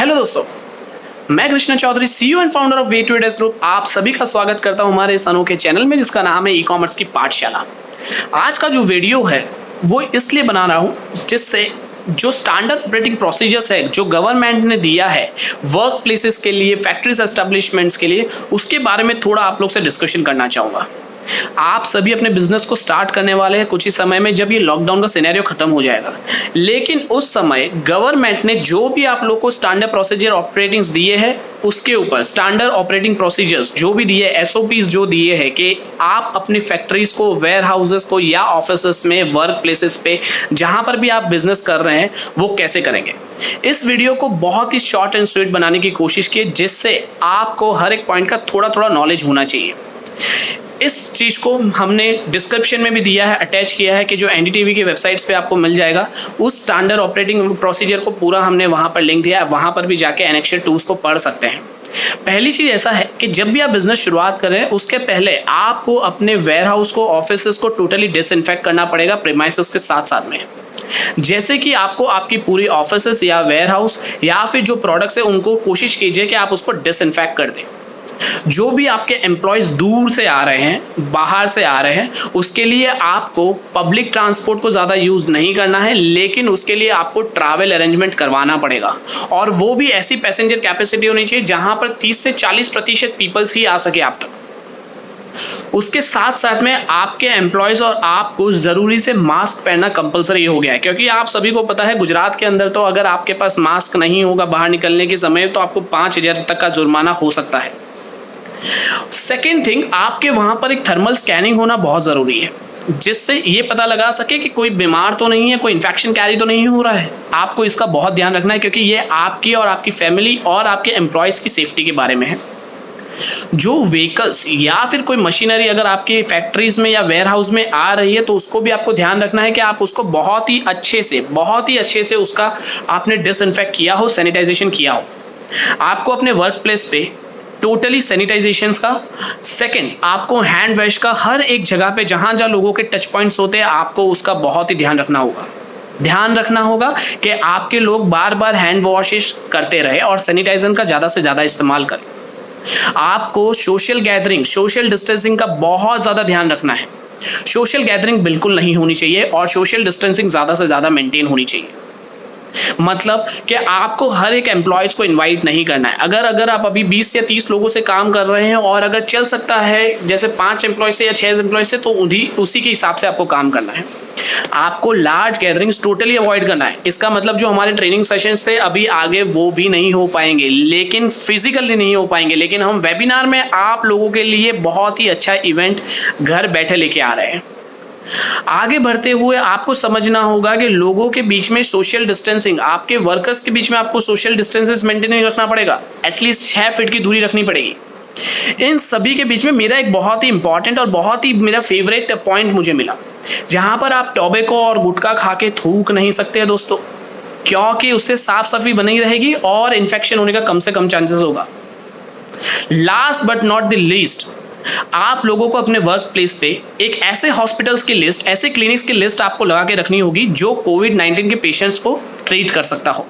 Hello दोस्तों, मैं Krishna Chaudhary, CEO and founder of way traders group, आप सभी का स्वागत करता हूं हमारे इस अनोखे चैनल में जिसका नाम है ई कॉमर्स की पाठशाला। आज का जो वीडियो है वो इसलिए बना रहा हूं जिससे जो स्टैंडर्ड ऑपरेटिंग प्रोसीजर्स है जो गवर्नमेंट ने दिया है वर्क प्लेसेस के लिए, फैक्ट्रीज एस्टेब्लिशमेंट्स के लिए, उसके बारे में थोड़ा आप लोग से डिस्कशन करना चाहूँगा। आप सभी अपने बिजनेस को स्टार्ट करने वाले हैं कुछ ही समय में, जब ये लॉकडाउन का सिनेरियो खत्म हो जाएगा। लेकिन उस समय गवर्नमेंट ने जो भी आप लोग को स्टैंडर्ड प्रोसीजर ऑपरेटिंग्स दिए हैं, उसके ऊपर स्टैंडर्ड ऑपरेटिंग प्रोसीजर्स जो भी दिए, एसओपीज जो दिए हैं कि आप अपनी फैक्ट्रीज को, वेयर हाउसेस को या ऑफिसेस में, वर्क प्लेसेस पे जहां पर भी आप बिजनेस कर रहे हैं वो कैसे करेंगे। इस वीडियो को बहुत ही शॉर्ट एंड स्वीट बनाने की कोशिश की जिससे आपको हर एक पॉइंट का थोड़ा थोड़ा नॉलेज होना चाहिए। इस चीज़ को हमने डिस्क्रिप्शन में भी दिया है, अटैच किया है कि जो एनडीटीवी की वेबसाइट्स पे आपको मिल जाएगा। उस स्टैंडर्ड ऑपरेटिंग प्रोसीजर को पूरा हमने वहाँ पर लिंक दिया है, वहाँ पर भी जाके एनेक्शन 2 को पढ़ सकते हैं। पहली चीज़ ऐसा है कि जब भी आप बिजनेस शुरुआत करें उसके पहले आपको अपने वेयर हाउस को, ऑफिस को टोटली डिसइंफेक्ट करना पड़ेगा प्रीमाइसेस के साथ साथ में। जैसे कि आपको आपकी पूरी ऑफिस या वेयर हाउस या फिर जो प्रोडक्ट्स है उनको कोशिश कीजिए कि आप उसको डिसइंफेक्ट कर दें। जो भी आपके एम्प्लॉयज दूर से आ रहे हैं, बाहर से आ रहे हैं, उसके लिए आपको पब्लिक ट्रांसपोर्ट को ज़्यादा यूज़ नहीं करना है, लेकिन उसके लिए आपको ट्रैवल अरेंजमेंट करवाना पड़ेगा। और वो भी ऐसी पैसेंजर कैपेसिटी होनी चाहिए जहां पर 30 से 40% पीपल्स ही आ सके आप तक। उसके साथ साथ में आपके एम्प्लॉयज और आपको ज़रूरी से मास्क पहनना कंपलसरी हो गया है, क्योंकि आप सभी को पता है गुजरात के अंदर तो अगर आपके पास मास्क नहीं होगा बाहर निकलने के समय तो आपको 5,000 तक का जुर्माना हो सकता है। सेकेंड थिंग, आपके वहां पर एक थर्मल स्कैनिंग होना बहुत ज़रूरी है जिससे ये पता लगा सके कि कोई बीमार तो नहीं है, कोई इन्फेक्शन कैरी तो नहीं हो रहा है। आपको इसका बहुत ध्यान रखना है क्योंकि ये आपकी और आपकी फैमिली और आपके एम्प्लॉयज़ की सेफ्टी के बारे में है। जो व्हीकल्स या फिर कोई मशीनरी अगर आपकी फैक्ट्रीज में या वेयर हाउस में आ रही है तो उसको भी आपको ध्यान रखना है कि आप उसको बहुत ही अच्छे से उसका आपने डिसइंफेक्ट किया हो, सैनिटाइजेशन किया हो। आपको अपने वर्क प्लेस पे टोटली सैनिटाइजेशन का, सेकंड आपको हैंड वॉश का, हर एक जगह पे जहाँ जहाँ लोगों के टच पॉइंट्स होते हैं आपको उसका बहुत ही ध्यान रखना होगा कि आपके लोग बार बार हैंड वॉशेस करते रहे और सैनिटाइजर का ज़्यादा से ज़्यादा इस्तेमाल करें। आपको सोशल गैदरिंग, सोशल डिस्टेंसिंग का बहुत ज़्यादा ध्यान रखना है। सोशल गैदरिंग बिल्कुल नहीं होनी चाहिए और सोशल डिस्टेंसिंग ज़्यादा से ज़्यादा मेंटेन होनी चाहिए। मतलब कि आपको हर एक एम्प्लॉयज़ को इनवाइट नहीं करना है। अगर आप अभी 20 या 30 लोगों से काम कर रहे हैं और अगर चल सकता है जैसे 5 एम्प्लॉय से या 6 एम्प्लॉय से, तो उसी के हिसाब से आपको काम करना है। आपको लार्ज गैदरिंग्स टोटली अवॉइड करना है। इसका मतलब जो हमारे ट्रेनिंग सेशंस थे अभी आगे वो भी नहीं हो पाएंगे, लेकिन फिजिकली नहीं हो पाएंगे, लेकिन हम वेबिनार में आप लोगों के लिए बहुत ही अच्छा इवेंट घर बैठे लेके आ रहे हैं। आगे बढ़ते हुए आपको समझना होगा कि लोगों के बीच में सोशल डिस्टेंसिंग, आपके वर्कर्स के बीच में आपको सोशल डिस्टेंसेस मेंटेन रखना पड़ेगा, एटलीस्ट 6 फीट की दूरी रखनी पड़ेगी। इन सभी के बीच में मेरा एक बहुत ही इंपॉर्टेंट और बहुत ही मेरा फेवरेट पॉइंट मुझे मिला, जहां पर आप टोबैको और गुटखा खा के थूक नहीं सकते दोस्तों, क्योंकि उससे साफ सफाई बनी रहेगी और इन्फेक्शन होने का कम से कम चांसेस होगा। Last but not the least, आप लोगों को अपने वर्क प्लेस पे एक ऐसे हॉस्पिटल्स की लिस्ट, ऐसे क्लिनिक्स की लिस्ट आपको लगा के रखनी होगी जो कोविड-19 के पेशेंट्स को ट्रीट कर सकता हो।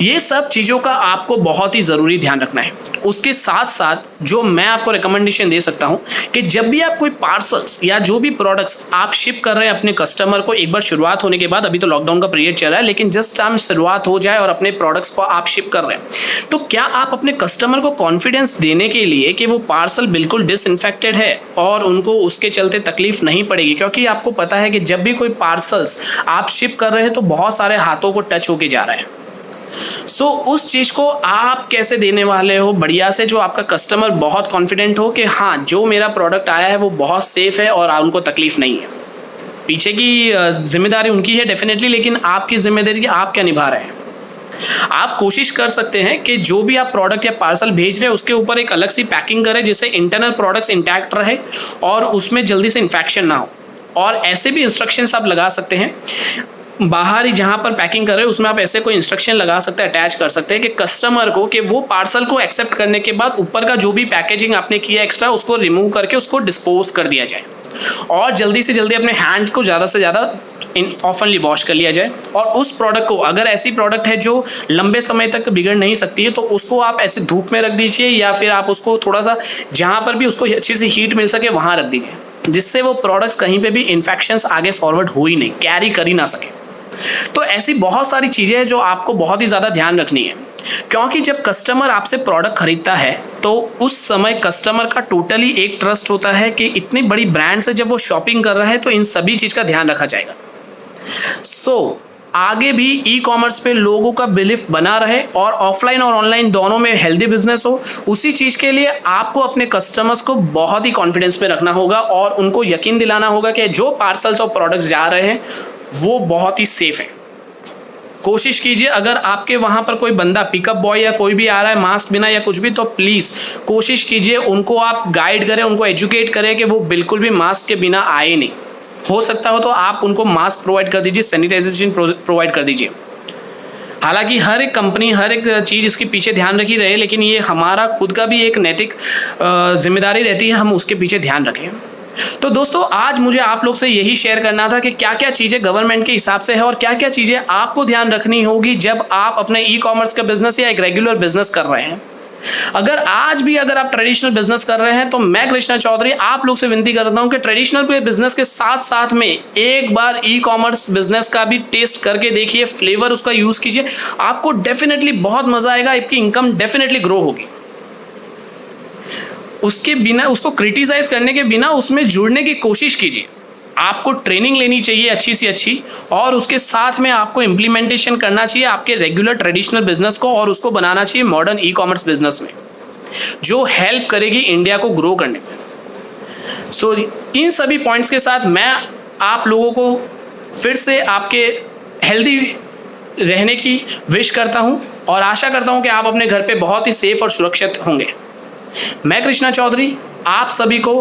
ये सब चीज़ों का आपको बहुत ही ज़रूरी ध्यान रखना है। उसके साथ साथ जो मैं आपको रिकमेंडेशन दे सकता हूँ कि जब भी आप कोई पार्सल्स या जो भी प्रोडक्ट्स आप शिप कर रहे हैं अपने कस्टमर को, एक बार शुरुआत होने के बाद, अभी तो लॉकडाउन का पीरियड चल रहा है, लेकिन जस्ट टाइम शुरुआत हो जाए और अपने प्रोडक्ट्स को आप शिप कर रहे हैं, तो क्या आप अपने कस्टमर को कॉन्फिडेंस देने के लिए कि वो पार्सल बिल्कुल डिसइंफेक्टेड है और उनको उसके चलते तकलीफ नहीं पड़ेगी, क्योंकि आपको पता है कि जब भी कोई पार्सल्स आप शिप कर रहे हैं तो बहुत सारे हाथों को टच होके जा रहे हैं। उस चीज़ को आप कैसे देने वाले हो बढ़िया से, जो आपका कस्टमर बहुत कॉन्फिडेंट हो कि हाँ, जो मेरा प्रोडक्ट आया है वो बहुत सेफ है और उनको तकलीफ नहीं है। पीछे की जिम्मेदारी उनकी है डेफिनेटली, लेकिन आपकी जिम्मेदारी आप क्या निभा रहे हैं। आप कोशिश कर सकते हैं कि जो भी आप प्रोडक्ट या पार्सल भेज रहे हैं उसके ऊपर एक अलग सी पैकिंग करें जिससे इंटरनल प्रोडक्ट्स इंटैक्ट रहे और उसमें जल्दी से इन्फेक्शन ना हो। और ऐसे भी इंस्ट्रक्शंस आप लगा सकते हैं बाहर ही, जहाँ पर पैकिंग कर रहे हैं उसमें आप ऐसे कोई इंस्ट्रक्शन लगा सकते हैं, अटैच कर सकते हैं कि कस्टमर को कि वो पार्सल को एक्सेप्ट करने के बाद ऊपर का जो भी पैकेजिंग आपने किया एक्स्ट्रा उसको रिमूव करके उसको डिस्पोज कर दिया जाए। और जल्दी से जल्दी अपने हैंड को ज़्यादा से ज़्यादा ऑफनली वॉश कर लिया जाए। और उस प्रोडक्ट को, अगर ऐसी प्रोडक्ट है जो लंबे समय तक बिगड़ नहीं सकती है, तो उसको आप ऐसे धूप में रख दीजिए, या फिर आप उसको थोड़ा सा जहाँ पर भी उसको अच्छी सी हीट मिल सके वहाँ रख दीजिए, जिससे वो प्रोडक्ट्स कहीं पे भी इन्फेक्शंस आगे फॉरवर्ड हो ही नहीं, कैरी कर ही ना सके। तो ऐसी बहुत सारी चीज़ें हैं जो आपको बहुत ही ज़्यादा ध्यान रखनी है, क्योंकि जब कस्टमर आपसे प्रोडक्ट खरीदता है तो उस समय कस्टमर का टोटली एक ट्रस्ट होता है कि इतनी बड़ी ब्रांड से जब वो शॉपिंग कर रहा है तो इन सभी चीज़ का ध्यान रखा जाएगा। आगे भी ई कॉमर्स पे लोगों का बिलीफ बना रहे और ऑफलाइन और ऑनलाइन दोनों में हेल्दी बिजनेस हो, उसी चीज़ के लिए आपको अपने कस्टमर्स को बहुत ही कॉन्फिडेंस में रखना होगा और उनको यकीन दिलाना होगा कि जो पार्सल्स और प्रोडक्ट्स जा रहे हैं वो बहुत ही सेफ है। कोशिश कीजिए, अगर आपके वहाँ पर कोई बंदा पिकअप बॉय या कोई भी आ रहा है मास्क बिना या कुछ भी, तो प्लीज़ कोशिश कीजिए उनको आप गाइड करें, उनको एजुकेट करें कि वो बिल्कुल भी मास्क के बिना आए नहीं। हो सकता हो तो आप उनको मास्क प्रोवाइड कर दीजिए, सैनिटाइजेशन प्रोवाइड कर दीजिए। हालांकि हर एक कंपनी, हर एक चीज़ इसके पीछे ध्यान रखी रहे, लेकिन ये हमारा खुद का भी एक नैतिक जिम्मेदारी रहती है, हम उसके पीछे ध्यान रखें। तो दोस्तों, आज मुझे आप लोग से यही शेयर करना था कि क्या क्या चीज़ें गवर्नमेंट के हिसाब से है और क्या क्या चीज़ें आपको ध्यान रखनी होगी जब आप अपने ई कॉमर्स का बिजनेस या एक रेगुलर बिजनेस कर रहे हैं। अगर आप ट्रेडिशनल बिजनेस कर रहे हैं तो मैं कृष्णा चौधरी आप लोग से विनती करता हूं कि ट्रेडिशनल बिजनेस के साथ साथ में एक बार ई कॉमर्स बिजनेस का भी टेस्ट करके देखिए, फ्लेवर उसका यूज कीजिए, आपको डेफिनेटली बहुत मजा आएगा, आपकी इनकम डेफिनेटली ग्रो होगी। उसके बिना, उसको क्रिटिसाइज करने के बिना उसमें जुड़ने की कोशिश कीजिए। आपको ट्रेनिंग लेनी चाहिए अच्छी सी अच्छी, और उसके साथ में आपको इम्प्लीमेंटेशन करना चाहिए आपके रेगुलर ट्रेडिशनल बिजनेस को, और उसको बनाना चाहिए मॉडर्न ई कॉमर्स बिजनेस में, जो हेल्प करेगी इंडिया को ग्रो करने में। इन सभी पॉइंट्स के साथ मैं आप लोगों को फिर से आपके हेल्दी रहने की विश करता हूं और आशा करता हूं कि आप अपने घर पे बहुत ही सेफ और सुरक्षित होंगे। मैं कृष्णा चौधरी आप सभी को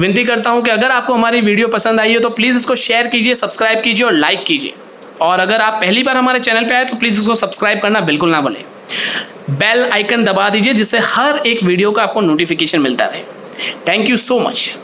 विनती करता हूं कि अगर आपको हमारी वीडियो पसंद आई हो तो प्लीज़ इसको शेयर कीजिए, सब्सक्राइब कीजिए और लाइक कीजिए। और अगर आप पहली बार हमारे चैनल पे आए तो प्लीज़ इसको सब्सक्राइब करना बिल्कुल ना भूलें। बेल आइकन दबा दीजिए जिससे हर एक वीडियो का आपको नोटिफिकेशन मिलता रहे। Thank you so much.